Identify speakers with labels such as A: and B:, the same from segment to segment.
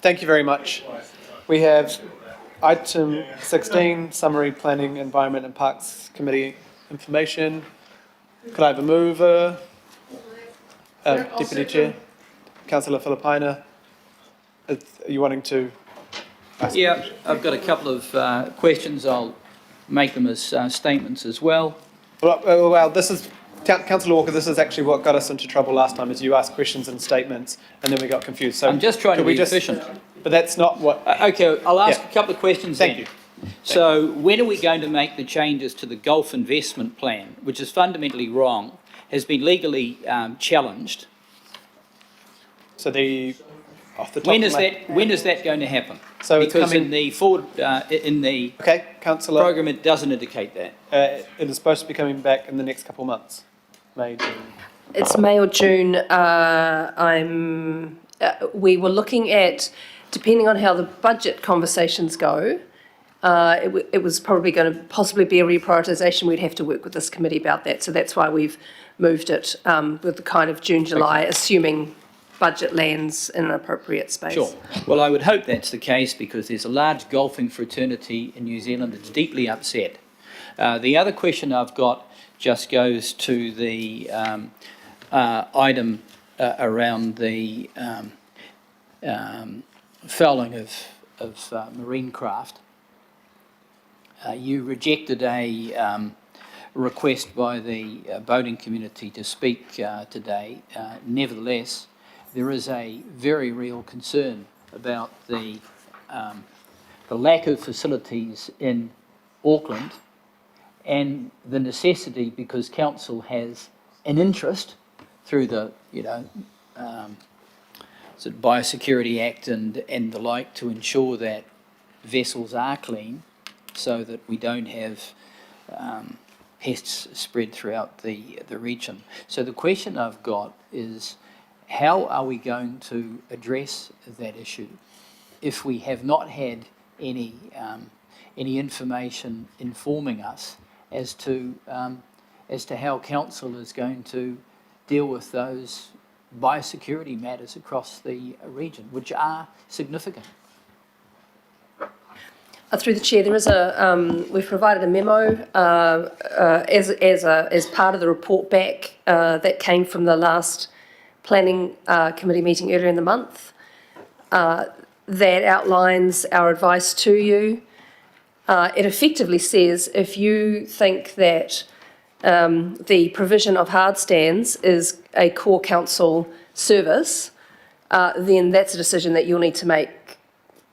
A: Thank you very much. We have item 16, Summary Planning, Environment and Parks Committee information. Could I have a mover? Deputy Chair, Councillor Filipina, are you wanting to ask?
B: Yeah, I've got a couple of questions. I'll make them as statements as well.
A: Well, this is, Councillor Walker, this is actually what got us into trouble last time, is you asked questions and statements and then we got confused. So
B: I'm just trying to be efficient.
A: But that's not what...
B: Okay, I'll ask a couple of questions
A: Thank
B: then.
A: you.
B: So when are we going to make the changes to the golf investment plan, which is fundamentally wrong, has been legally challenged?
A: So off the top
B: When is that going to happen?
A: So
B: because in the
A: okay, Councillor,
B: program it doesn't indicate that.
A: it is supposed to be coming back in the next couple of months. May, June.
C: It's May or June. We were looking at, depending on how the budget conversations go, it was probably going to possibly be a reprioritisation. We'd have to work with this committee about that. So that's why we've moved it with the kind of June, July, assuming budget lands in an appropriate space.
B: Sure. Well, I would hope that's the case because there's a large golfing fraternity in New Zealand that's deeply upset. The other question I've got just goes to the item around the fouling of marine craft. You rejected a request by the boating community to speak today. Nevertheless, there is a very real concern about the lack of facilities in Auckland and the necessity, because council has an interest through the Biosecurity Act and the like, to ensure that vessels are clean so that we don't have pests spread throughout the region. So the question I've got is, how are we going to address that issue if we have not had any information informing us as to how council is going to deal with those biosecurity matters across the region, which are significant?
C: Through the chair, there is we've provided a memo as part of the report back that came from the last planning committee meeting earlier in the month that outlines our advice to you. It effectively says if you think that the provision of hard stands is a core council service, then that's a decision that you'll need to make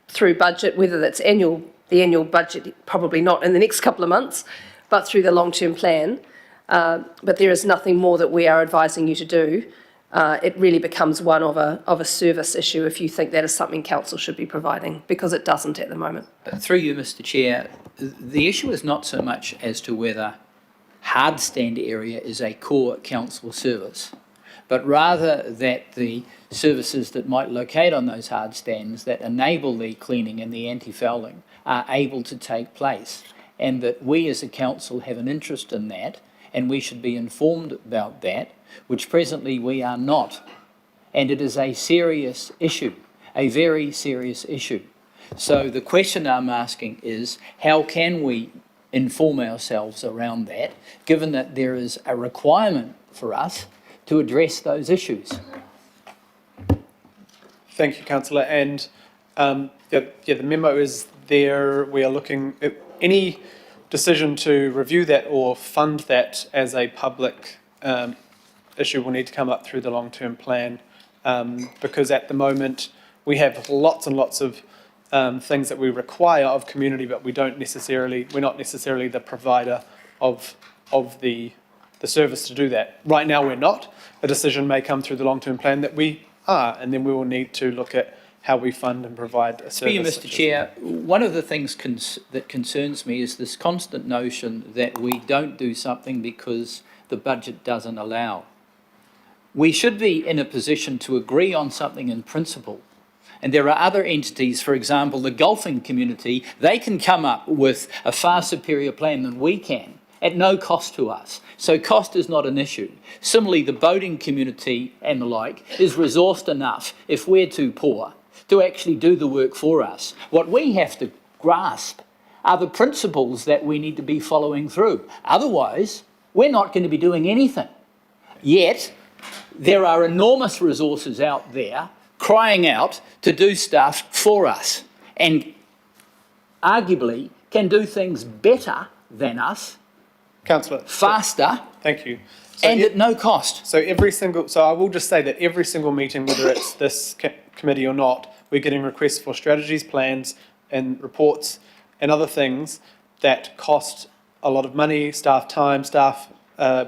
C: through budget, whether that's the annual budget, probably not in the next couple of months, but through the long-term plan. But there is nothing more that we are advising you to do. It really becomes one of a service issue if you think that is something council should be providing, because it doesn't at the moment.
B: Through you, Mr. Chair, the issue is not so much as to whether hard stand area is a core council service, but rather that the services that might locate on those hard stands that enable the cleaning and the anti-fouling are able to take place, and that we as a council have an interest in that, and we should be informed about that, which presently we are not. And it is a serious issue, a very serious issue. So the question I'm asking is, how can we inform ourselves around that, given that there is a requirement for us to address those issues?
A: Thank you, Councillor. And the memo is there. We are looking at any decision to review that or fund that as a public issue will need to come up through the long-term plan, because at the moment we have lots and lots of things that we require of community, but we're not necessarily the provider of the service to do that. Right now we're not. A decision may come through the long-term plan that we are, and then we will need to look at how we fund and provide a service.
B: Mr. Chair, one of the things that concerns me is this constant notion that we don't do something because the budget doesn't allow. We should be in a position to agree on something in principle. And there are other entities, for example, the golfing community, they can come up with a far superior plan than we can at no cost to us. So cost is not an issue. Similarly, the boating community and the like is resourced enough, if we're too poor, to actually do the work for us. What we have to grasp are the principles that we need to be following through. Otherwise, we're not going to be doing anything. Yet, there are enormous resources out there crying out to do stuff for us, and arguably can do things better than us,
A: Councillor.
B: faster,
A: Thank you. So
B: and at no cost.
A: So I will just say that every single meeting, whether it's this committee or not, we're getting requests for strategies, plans, and reports and other things that cost a lot of money, staff time, staff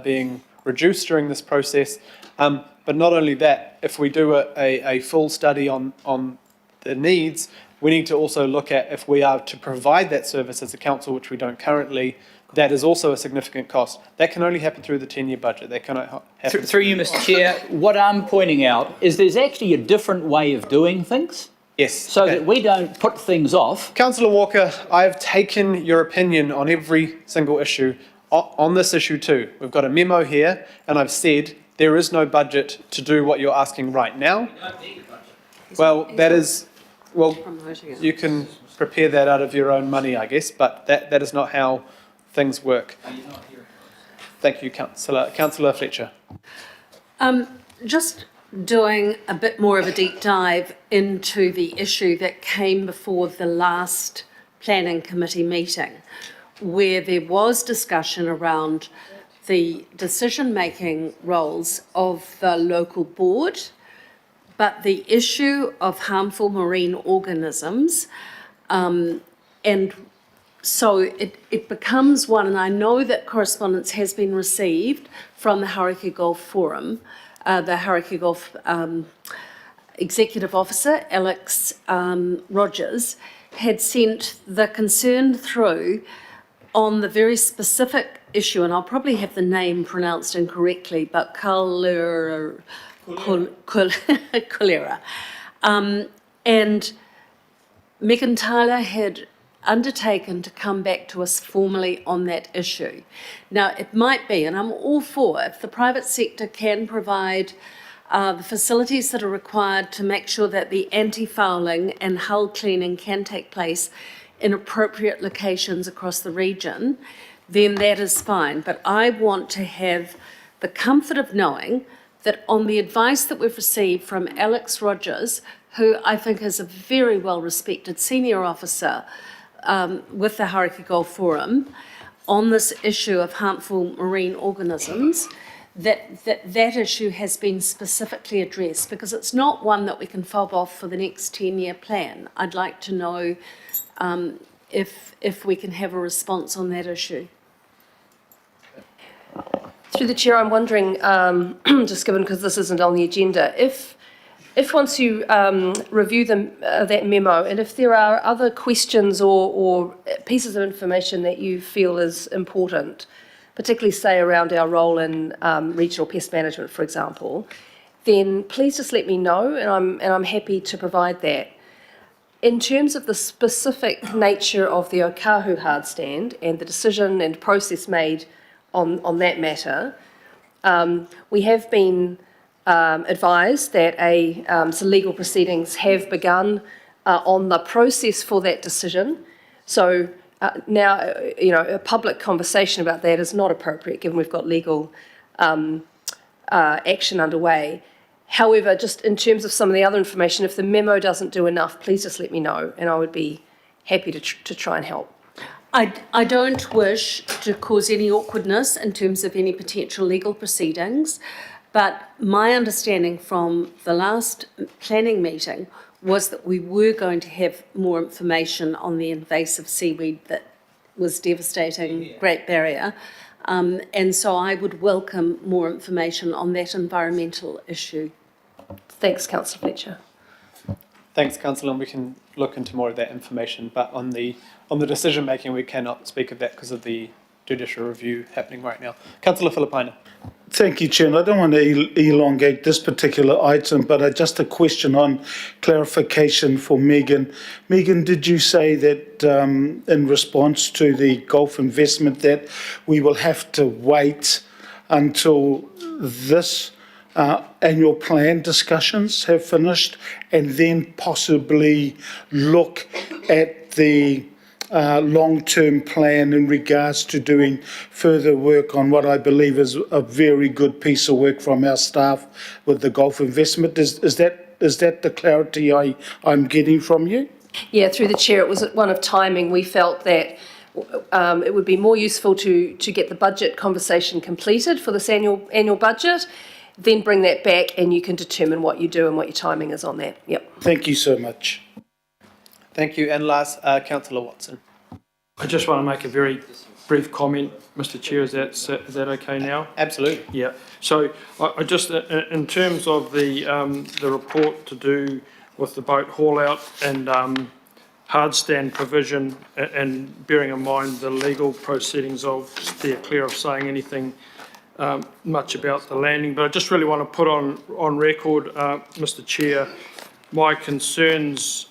A: being reduced during this process. But not only that, if we do a full study on the needs, we need to also look at if we are to provide that service as a council, which we don't currently. That is also a significant cost. That can only happen through the 10-year budget. That cannot happen
B: Through you, Mr. Chair, what I'm pointing out is there's actually a different way of doing things,
A: Yes.
B: so that we don't put things off.
A: Councillor Walker, I've taken your opinion on every single issue. On this issue too, we've got a memo here, and I've said there is no budget to do what you're asking right now. Well, that is, well, you can prepare that out of your own money, I guess, but that is not how things work. Thank you, Councillor Fletcher.
D: Just doing a bit more of a deep dive into the issue that came before the last planning committee meeting, where there was discussion around the decision-making roles of the local board, but the issue of harmful marine organisms, and so it becomes one, and I know that correspondence has been received from the Hauraki Gulf Forum, the Hauraki Gulf Executive Officer, Alex Rogers, had sent the concern through on the very specific issue, and I'll probably have the name pronounced incorrectly, but cholera. And Megan Tyler had undertaken to come back to us formally on that issue. Now, it might be, and I'm all for, if the private sector can provide the facilities that are required to make sure that the anti-fouling and hull cleaning can take place in appropriate locations across the region, then that is fine. But I want to have the comfort of knowing that on the advice that we've received from Alex Rogers, who I think is a very well-respected senior officer with the Hauraki Gulf Forum, on this issue of harmful marine organisms, that issue has been specifically addressed, because it's not one that we can fob off for the next 10-year plan. I'd like to know if we can have a response on that issue.
C: Through the chair, I'm wondering, just given because this isn't on the agenda, if once you review that memo, and if there are other questions or pieces of information that you feel is important, particularly say around our role in regional pest management, for example, then please just let me know, and I'm happy to provide that. In terms of the specific nature of the Okahu hard stand and the decision and process made on that matter, we have been advised that some legal proceedings have begun on the process for that decision. So now, a public conversation about that is not appropriate, given we've got legal action underway. However, just in terms of some of the other information, if the memo doesn't do enough, please just let me know, and I would be happy to try and help.
D: I don't wish to cause any awkwardness in terms of any potential legal proceedings, but my understanding from the last planning meeting was that we were going to have more information on the invasive seaweed that was devastating Great Barrier. And so I would welcome more information on that environmental issue.
C: Thanks, Councillor Fletcher.
A: Thanks, Councillor, and we can look into more of that information. But on the decision making, we cannot speak of that because of the judicial review happening right now. Councillor Filipaina.
E: Thank you, Chair. I don't want to elongate this particular item, but just a question on clarification for Megan. Megan, did you say that in response to the Gulf investment that we will have to wait until this annual plan discussions have finished, and then possibly look at the long-term plan in regards to doing further work on what I believe is a very good piece of work from our staff with the golf investment. Is that the clarity I'm getting from you?
C: Yeah, through the chair, it was one of timing. We felt that it would be more useful to get the budget conversation completed for this annual budget, then bring that back and you can determine what you do and what your timing is on that. Yep.
E: Thank you so much.
A: Thank you. And last, Councillor Watson.
F: I just want to make a very brief comment, Mr. Chair. Is that okay now?
A: Absolutely.
F: Yeah. So I just, in terms of the report to do with the boat haul out and hard stand provision, and bearing in mind the legal proceedings, I'll steer clear of saying anything much about the landing. But I just really want to put on record, Mr. Chair, my concerns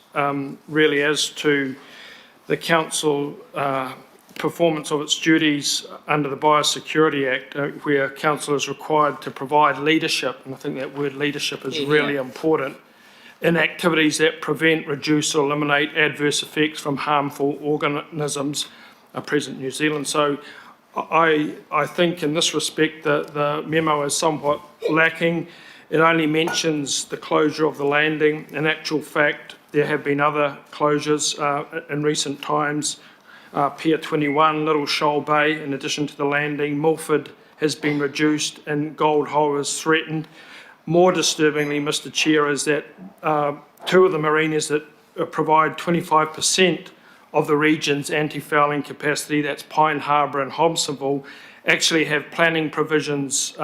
F: really as to the council performance of its duties under the Biosecurity Act, where council is required to provide leadership, and I think that word leadership is really important, in activities that prevent, reduce or eliminate adverse effects from harmful organisms present in New Zealand. So I think in this respect the memo is somewhat lacking. It only mentions the closure of the landing. In actual fact, there have been other closures in recent times. Pier 21, Little Shoal Bay, in addition to the landing. Milford has been reduced and Gold Hole is threatened. More disturbingly, Mr. Chair, is that two of the marinas that provide 25% of the region's anti-fouling capacity, that's Pine Harbour and Hobsonville, actually have planning provisions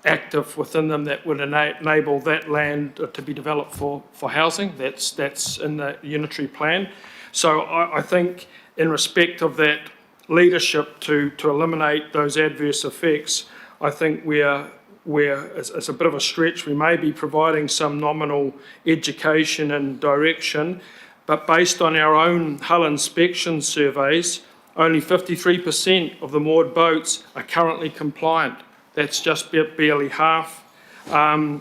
F: active within them that would enable that land to be developed for housing. That's in the unitary plan. So I think in respect of that leadership to eliminate those adverse effects, I think it's a bit of a stretch. We may be providing some nominal education and direction, but based on our own hull inspection surveys, only 53% of the moored boats are currently compliant. That's just barely half. To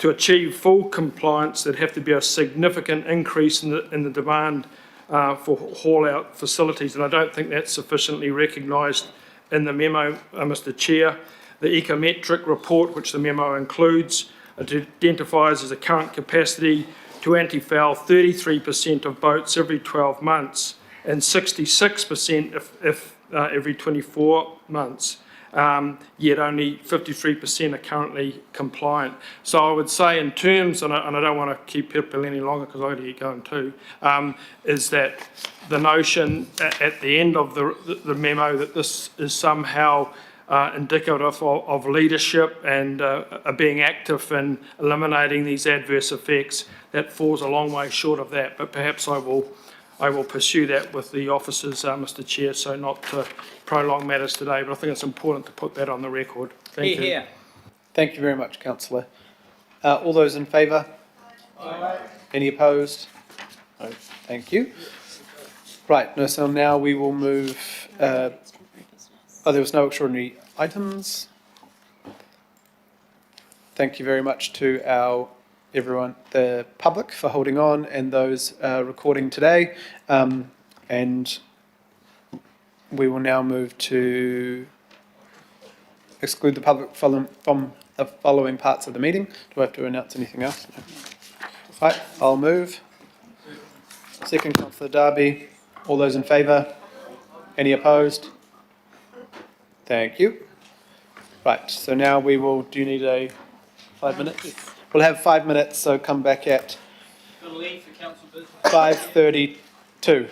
F: achieve full compliance, there'd have to be a significant increase in the demand for haul-out facilities, and I don't think that's sufficiently recognised in the memo, Mr. Chair. The ecometric report, which the memo includes, identifies as a current capacity to anti-foul 33% of boats every 12 months and 66% if every 24 months. Yet only 53% are currently compliant. So I would say in terms, and I don't want to keep people any longer because I've got to get going too, is that the notion at the end of the memo that this is somehow indicative of leadership and being active in eliminating these adverse effects, that falls a long way short of that. But perhaps I will pursue that with the officers, Mr. Chair, so not to prolong matters today, but I think it's important to put that on the record. Thank you.
B: Here.
A: Thank you very much, Councillor. All those in favour? Aye. Any opposed? No. Thank you. Right, no, so now we will move. There was no extraordinary items. Thank you very much to everyone, the public, for holding on, and those recording today. And we will now move to exclude the public from the following parts of the meeting. Do I have to announce anything else? No. Right, I'll move. Second, Councillor Darby. All those in favour? Any opposed? Thank you. Right, so now we will, do you need 5 minutes? We'll have 5 minutes, so come back at 5:32.